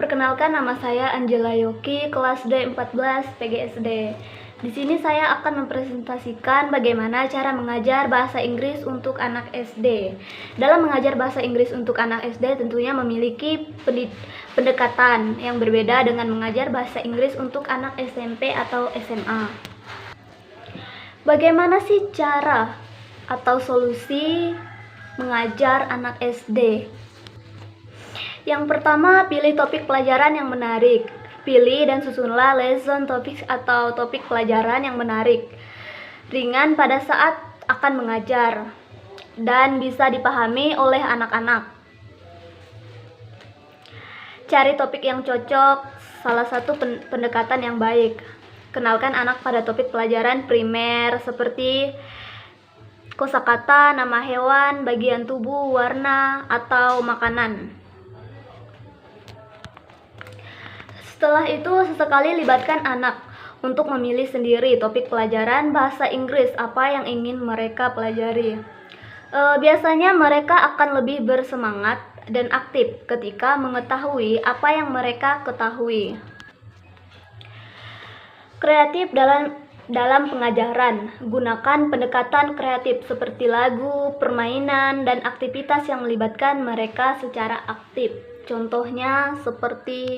Perkenalkan, nama saya Angela Yoki, kelas D14 PGSD. Di sini saya akan mempresentasikan bagaimana cara mengajar bahasa Inggris untuk anak SD. Dalam mengajar bahasa Inggris untuk anak SD tentunya memiliki pendekatan yang berbeda dengan mengajar bahasa Inggris untuk anak SMP atau SMA. Bagaimana sih cara atau solusi mengajar anak SD? Yang pertama, pilih topik pelajaran yang menarik. Pilih dan susunlah lesson topics atau topik pelajaran yang menarik, ringan pada saat akan mengajar, dan bisa dipahami oleh anak-anak. Cari topik yang cocok, salah satu pendekatan yang baik. Kenalkan anak pada topik pelajaran primer seperti kosakata, nama hewan, bagian tubuh, warna, atau makanan. Setelah itu, sesekali libatkan anak untuk memilih sendiri topik pelajaran bahasa Inggris apa yang ingin mereka pelajari. Biasanya mereka akan lebih bersemangat dan aktif ketika mengetahui apa yang mereka ketahui. Kreatif dalam pengajaran. Gunakan pendekatan kreatif seperti lagu, permainan, dan aktivitas yang melibatkan mereka secara aktif. Contohnya seperti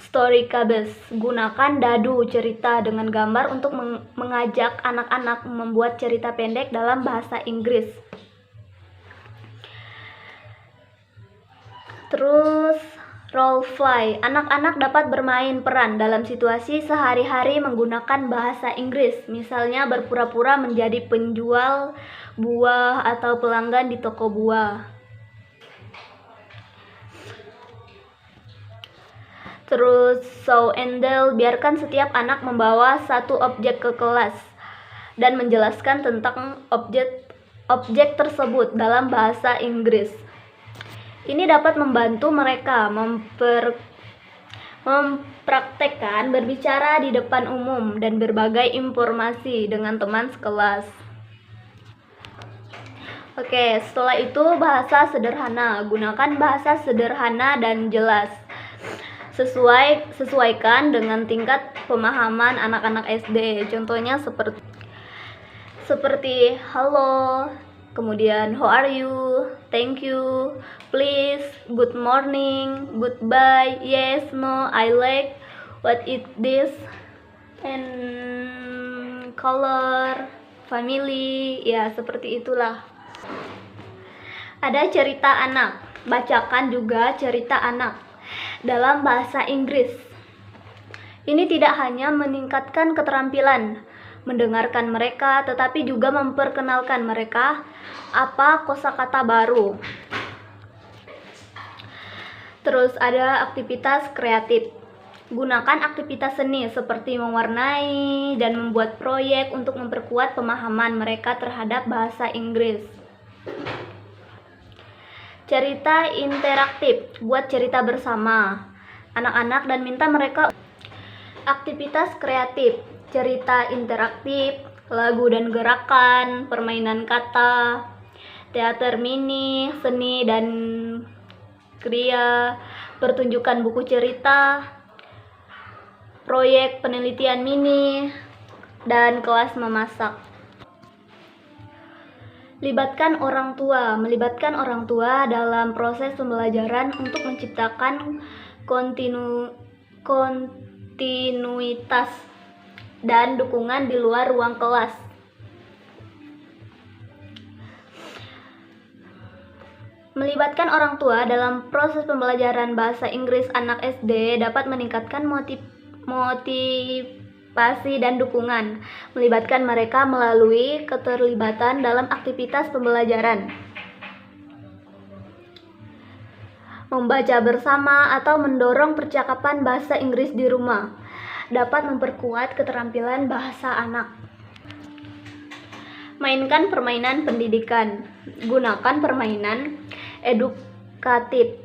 Storycabes. Gunakan dadu cerita dengan gambar untuk mengajak anak-anak membuat cerita pendek dalam bahasa Inggris. Terus, role play. Anak-anak dapat bermain peran dalam situasi sehari-hari menggunakan bahasa Inggris. Misalnya berpura-pura menjadi penjual buah atau pelanggan di toko buah. Terus, show and tell, biarkan setiap anak membawa satu objek ke kelas dan menjelaskan tentang objek tersebut dalam bahasa Inggris. Ini dapat membantu mereka mempraktekkan berbicara di depan umum dan berbagai informasi dengan teman sekelas. Oke, setelah itu bahasa sederhana. Gunakan bahasa sederhana dan jelas. Sesuaikan dengan tingkat pemahaman anak-anak SD. Contohnya seperti hello, kemudian how are you, thank you, please, good morning, goodbye, yes, no, I like, what is this, and color, family. Ya, seperti itulah. Ada cerita anak. Bacakan juga cerita anak dalam bahasa Inggris. Ini tidak hanya meningkatkan keterampilan mendengarkan mereka, tetapi juga memperkenalkan mereka apa kosakata baru. Terus ada aktivitas kreatif. Gunakan aktivitas seni seperti mewarnai dan membuat proyek untuk memperkuat pemahaman mereka terhadap bahasa Inggris. Cerita interaktif. Buat cerita bersama anak-anak dan minta mereka aktivitas kreatif, cerita interaktif, lagu dan gerakan, permainan kata, teater mini, seni dan kriya, pertunjukan buku cerita, proyek penelitian mini, dan kelas memasak. Melibatkan orang tua dalam proses pembelajaran untuk menciptakan kontinuitas dan dukungan di luar ruang kelas. Melibatkan orang tua dalam proses pembelajaran bahasa Inggris anak SD dapat meningkatkan motivasi dan dukungan. Melibatkan mereka melalui keterlibatan dalam aktivitas pembelajaran, membaca bersama, atau mendorong percakapan bahasa Inggris di rumah dapat memperkuat keterampilan bahasa anak. Mainkan permainan pendidikan. Gunakan permainan edukatif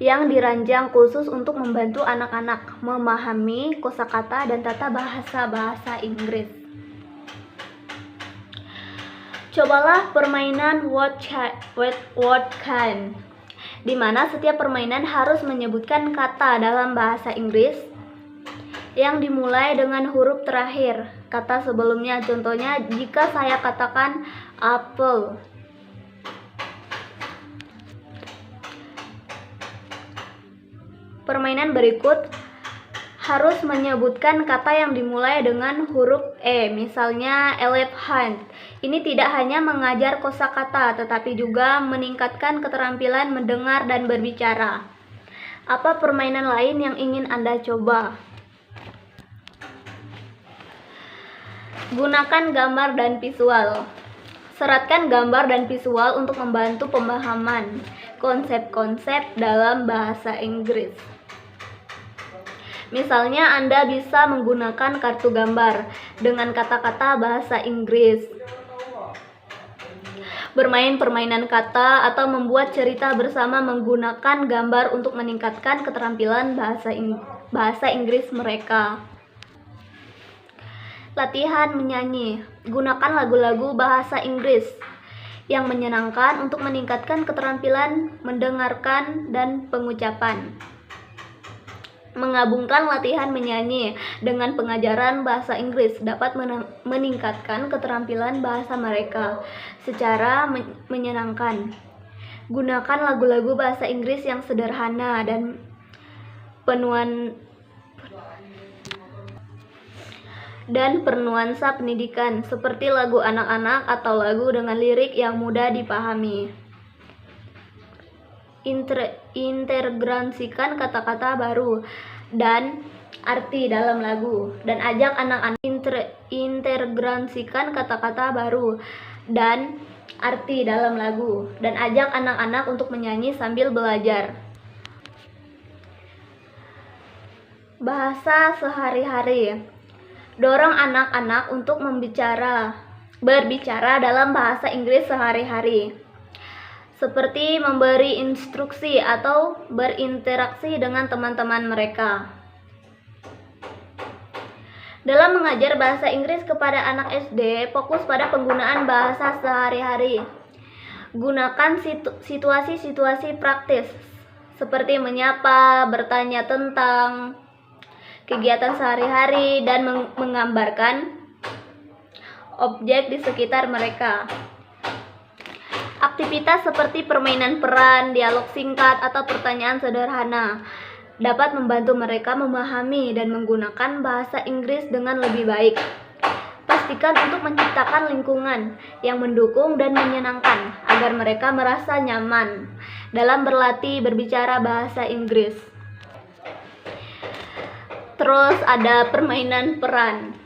yang dirancang khusus untuk membantu anak-anak memahami kosakata dan tata bahasa Inggris. Cobalah permainan word kind, di mana setiap permainan harus menyebutkan kata dalam bahasa Inggris yang dimulai dengan huruf terakhir kata sebelumnya. Contohnya, jika saya katakan apple, permainan berikut harus menyebutkan kata yang dimulai dengan huruf E, misalnya elephant. Ini tidak hanya mengajar kosakata, tetapi juga meningkatkan keterampilan mendengar dan berbicara. Apa permainan lain yang ingin Anda coba? Gunakan gambar dan visual. Seratkan gambar dan visual untuk membantu pemahaman konsep-konsep dalam bahasa Inggris. Misalnya, Anda bisa menggunakan kartu gambar dengan kata-kata bahasa Inggris, bermain permainan kata, atau membuat cerita bersama menggunakan gambar untuk meningkatkan keterampilan bahasa Inggris mereka. Latihan menyanyi. Gunakan lagu-lagu bahasa Inggris yang menyenangkan untuk meningkatkan keterampilan mendengarkan dan pengucapan. Menggabungkan latihan menyanyi dengan pengajaran bahasa Inggris dapat meningkatkan keterampilan bahasa mereka secara menyenangkan. Gunakan lagu-lagu bahasa Inggris yang sederhana dan bernuansa pendidikan, seperti lagu anak-anak atau lagu dengan lirik yang mudah dipahami. Integrasikan kata-kata baru dan arti dalam lagu dan ajak anak-anak untuk menyanyi sambil belajar. Bahasa sehari-hari. Dorong anak-anak untuk berbicara dalam bahasa Inggris sehari-hari, seperti memberi instruksi atau berinteraksi dengan teman-teman mereka. Dalam mengajar bahasa Inggris kepada anak SD, fokus pada penggunaan bahasa sehari-hari. Gunakan situasi-situasi praktis, seperti menyapa, bertanya tentang kegiatan sehari-hari, dan menggambarkan objek di sekitar mereka. Aktivitas seperti permainan peran, dialog singkat, atau pertanyaan sederhana dapat membantu mereka memahami dan menggunakan bahasa Inggris dengan lebih baik. Pastikan untuk menciptakan lingkungan yang mendukung dan menyenangkan agar mereka merasa nyaman dalam berlatih berbicara bahasa Inggris. Terus ada permainan peran.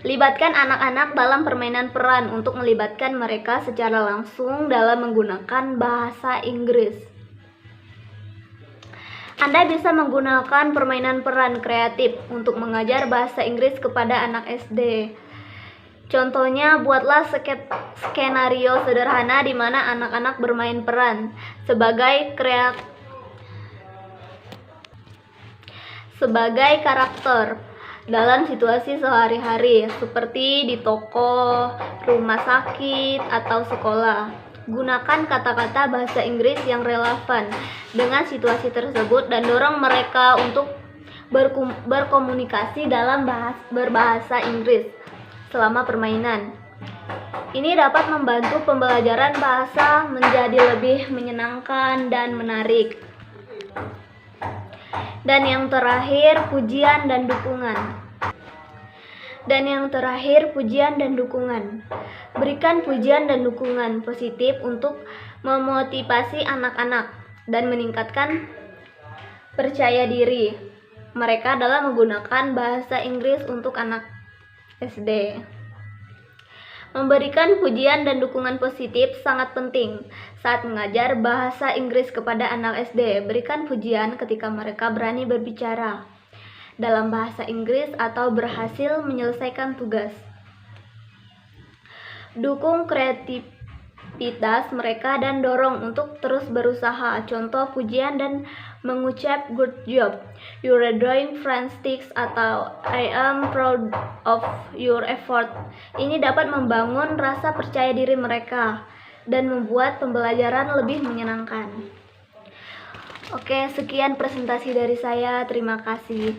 Libatkan anak-anak dalam permainan peran untuk melibatkan mereka secara langsung dalam menggunakan bahasa Inggris. Anda bisa menggunakan permainan peran kreatif untuk mengajar bahasa Inggris kepada anak SD. Contohnya, buatlah skenario sederhana di mana anak-anak bermain peran sebagai karakter dalam situasi sehari-hari, seperti di toko, rumah sakit, atau sekolah. Gunakan kata-kata bahasa Inggris yang relevan dengan situasi tersebut dan dorong mereka untuk berkomunikasi dalam berbahasa Inggris selama permainan. Ini dapat membantu pembelajaran bahasa menjadi lebih menyenangkan dan menarik. Dan yang terakhir, pujian dan dukungan. Berikan pujian dan dukungan positif untuk memotivasi anak-anak dan meningkatkan percaya diri mereka dalam menggunakan bahasa Inggris untuk anak SD. Memberikan pujian dan dukungan positif sangat penting saat mengajar bahasa Inggris kepada anak SD. Berikan pujian ketika mereka berani berbicara dalam bahasa Inggris atau berhasil menyelesaikan tugas. Dukung kreativitas mereka dan dorong untuk terus berusaha. Contoh pujian dan mengucap good job, you're doing fantastic atau I am proud of your effort. Ini dapat membangun rasa percaya diri mereka dan membuat pembelajaran lebih menyenangkan. Oke, sekian presentasi dari saya. Terima kasih.